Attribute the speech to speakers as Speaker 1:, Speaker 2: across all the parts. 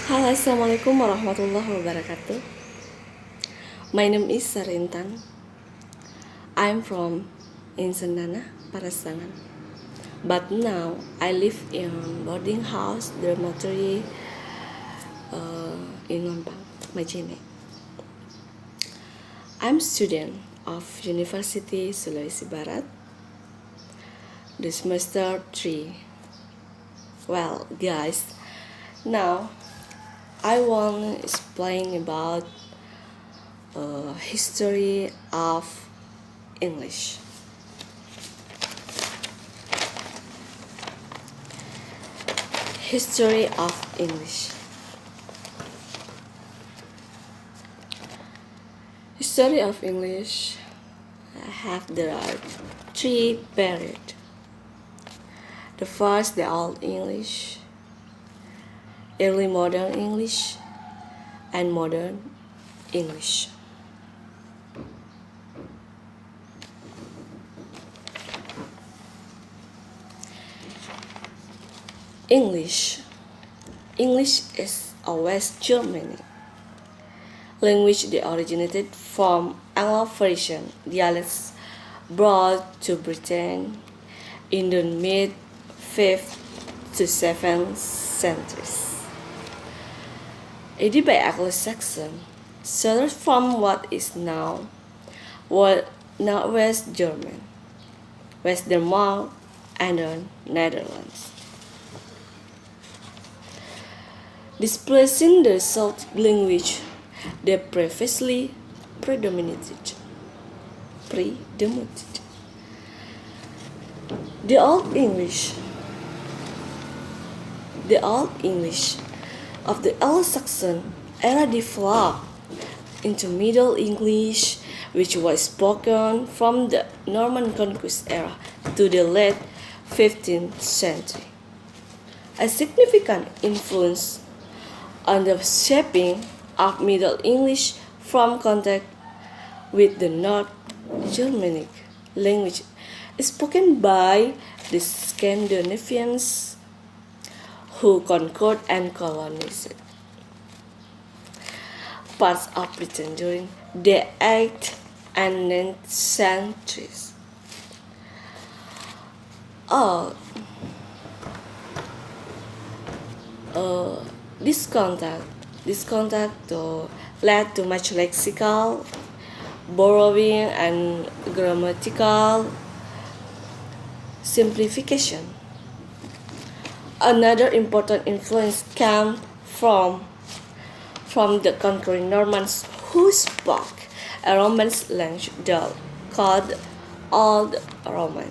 Speaker 1: Halo, assalamualaikum warahmatullahi wabarakatuh. My name is Sari Intan. I'm from Insenana, Parasangan. But now I live in boarding house dormitory in Lampang, Majene. I'm student of University Sulawesi Barat, the semester 3. Well, guys, now I want to explain about history of English. History of English. History of English there are three periods. The first, the Old English, early modern English, and modern English. English is a West Germanic language that originated from Anglo-Frisian dialects brought to Britain in the mid-5th to 7th centuries. Aided by Anglo-Saxon settlers from what is now West German, West Denmark, and the Netherlands, displacing the Celtic language that previously predominated. The Old English of the Anglo-Saxon era developed into Middle English, which was spoken from the Norman Conquest era to the late 15th century. A significant influence on the shaping of Middle English from contact with the North Germanic language spoken by the Scandinavians who conquered and colonized parts of Britain during the 8th and 9th centuries. This contact led to much lexical borrowing and grammatical simplification. Another important influence came from the conquering Normans who spoke a Romance language called Old Norman,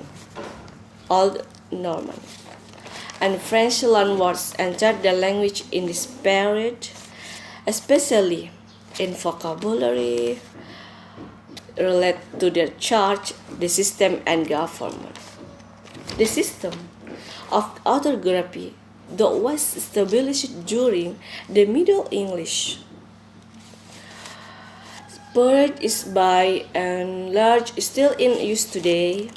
Speaker 1: and French loanwords entered the language in this period, especially in vocabulary related to the church, the system, and government. The system of orthography that was established during the Middle English period is by and large still in use today.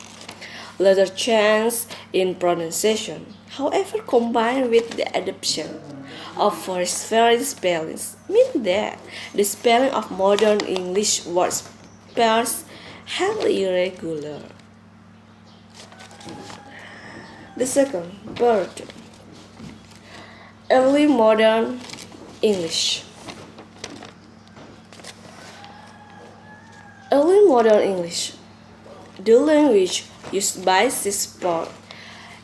Speaker 1: Later changes in pronunciation, however, combined with the adoption of foreign spellings, mean that the spelling of modern English words pairs highly irregular. The second part, early modern English. Early modern English, the language used by Shakespeare,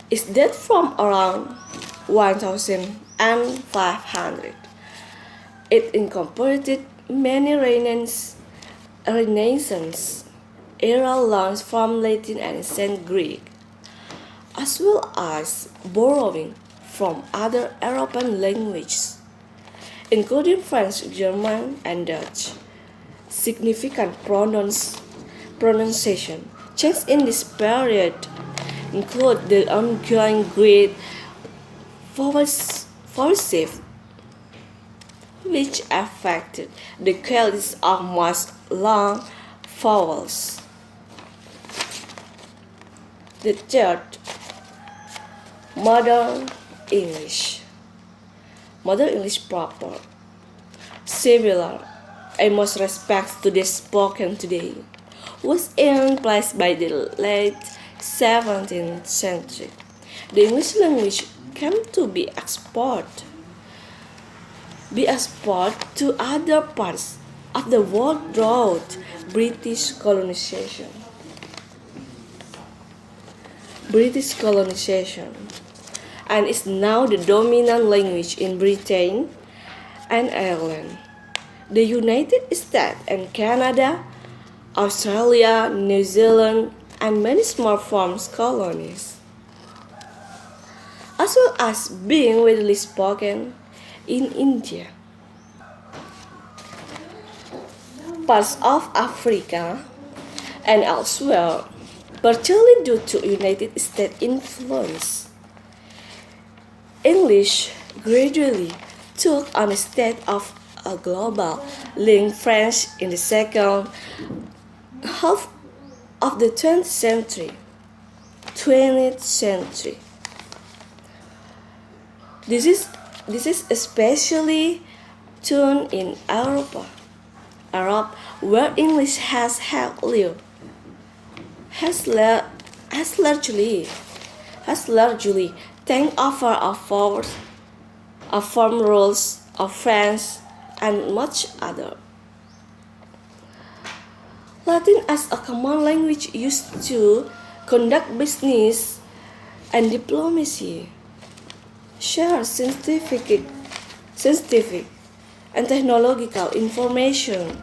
Speaker 1: is dated from around 1500. It incorporated many Renaissance era loans from Latin and ancient Greek, as well as borrowing from other European languages, including French, German, and Dutch. Significant pronunciation changes in this period include the ongoing great vowel shift, which affected the quality of most long vowels. The third, modern English. Modern English proper, similar in most respects to the spoken today, was in place by the late 17th century. The English language came to be exported to other parts of the world through British colonization. British colonization, and is now the dominant language in Britain and Ireland, the United States and Canada, Australia, New Zealand, and many small farms colonies, as well as being widely spoken in India. Parts of Africa and elsewhere, partially due to United States influence. English gradually took on a state of a global link French in the second half of the 20th century. 20th century. This is especially true in Europe, where English has largely taken over of form rules of French and much other. Latin as a common language used to conduct business and diplomacy, share scientific and technological information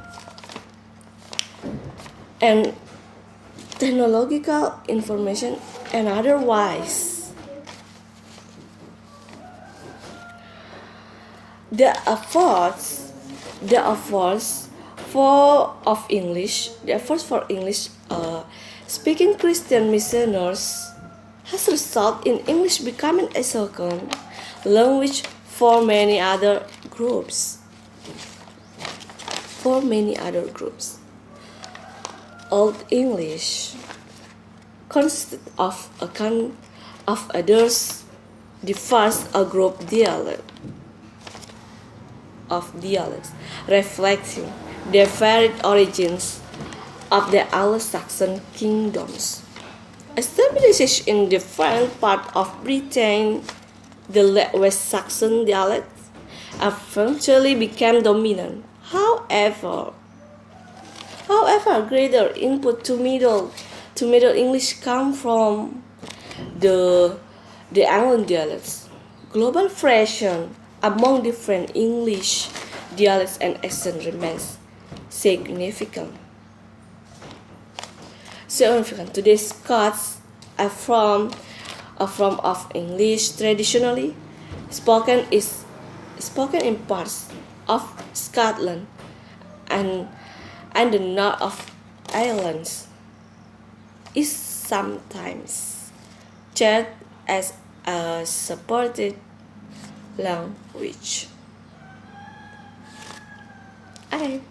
Speaker 1: and otherwise. The efforts for English speaking Christian missionaries has resulted in English becoming a second language for many other groups. Old English consisted of others diverse a group dialects reflecting the varied origins of the Anglo-Saxon kingdoms. Established in different parts of Britain, the West Saxon dialect eventually became dominant. However, greater input to Middle English come from the Anglo dialects. Global variation among different English dialects and accents remains significant. Today's Scots are from of English traditionally spoken in parts of Scotland and the north of Ireland. Is sometimes treated as a separate language. I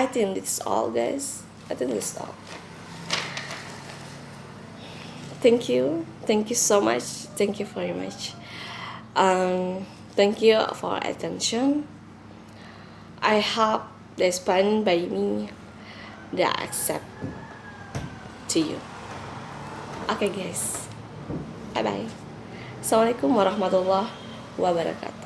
Speaker 1: think that's all, guys. I think that's all. Thank you so much. Thank you very much. Thank you for attention. I hope the explained by me they accept to you. Okay, guys. Bye bye. Assalamualaikum warahmatullahi wabarakatuh.